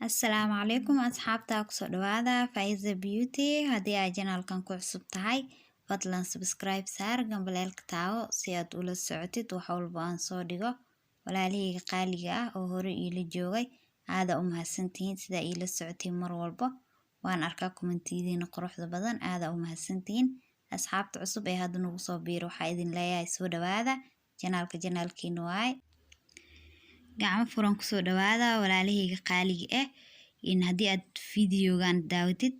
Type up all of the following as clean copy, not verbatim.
Assalaamu calaykum asxaabta ku soo dhawaada Faiza Beauty haddii ay channelkan ku cusub tahay fadlan subscribe saar gambaleelka taawo si aad ula socotid wax walba aan soo dhigo walaalahayga qaaliga ah oo hore iila joogay aada u mahadsantihiin sida iila socotiin mar walba waan arkaa kommentidiina quruxda badan aada u mahadsantihiin asxaabta cusub ee hadda nagu soo biiro waxaa idin leeyahay soo dhawaada channelkiina waay gacmo furan ku soo dhawaada walaalahayga qaaliga ah haddii aad videogan daawatid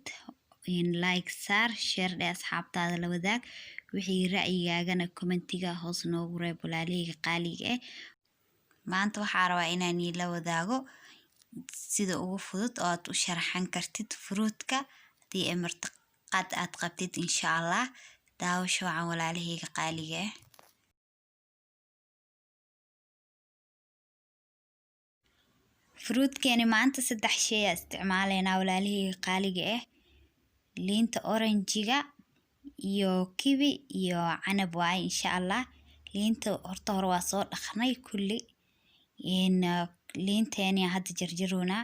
like saar share dhe asxaabtaada la wadaag wixii ra'yigaagana commentiga hoos noogu reeb walaalahayga qaaliga ah maanta waxaa rabaa inaan la wadaago sida ugu fudud oo aad u sharaxan kartid fruitka haddii ay martiqaad aad qabtid insha allah daawasho wacan walaalahayga qaaliga ah fruitkeeni maanta 3 shay aan isticmaalaynaa walaalahayga qaaliga ah liinta oranjiga iyo kiwi iyo canab waay insha allah liinta horta hore waa soo dhaqnay kulli liinteeni hadda jarjaroonaa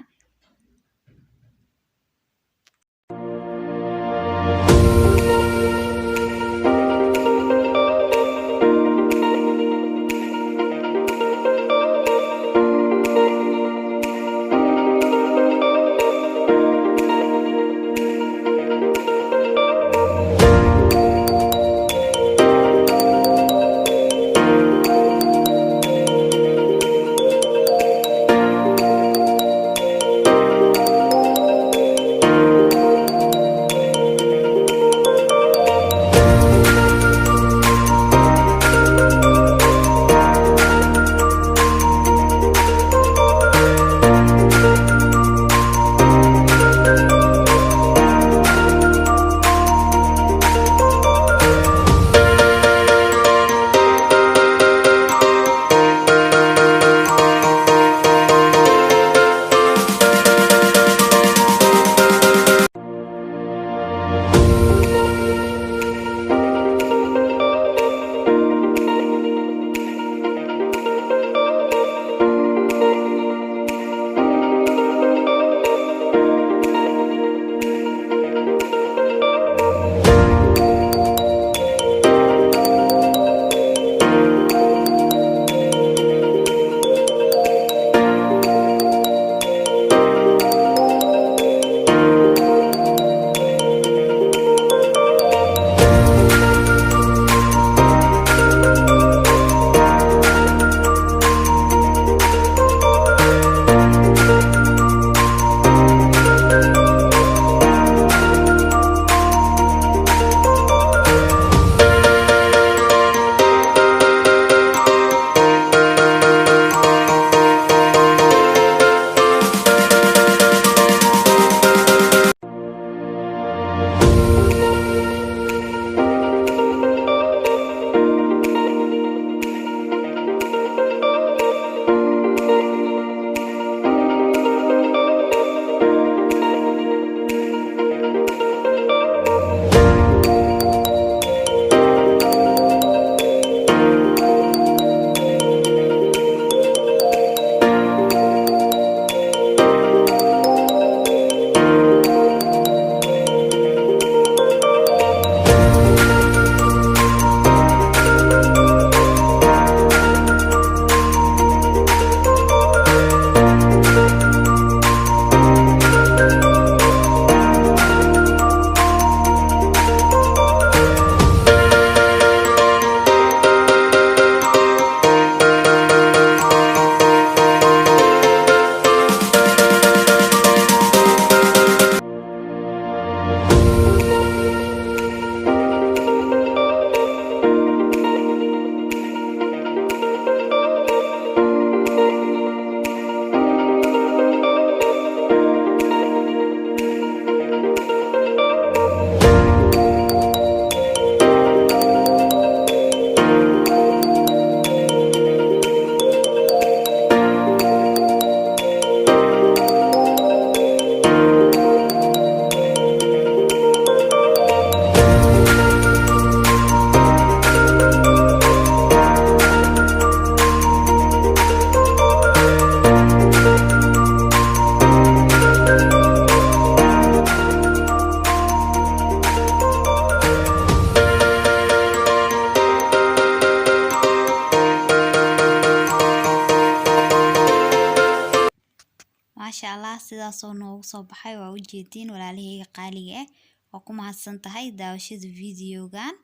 maasha Allah sidaas oo noogu soo baxay waa u jeedin walaalahayga qaaliga ah oo ku mahadsan tahay daawashada videogan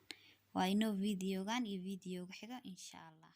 waa inoo videogan iyo videoga xiga insha Allah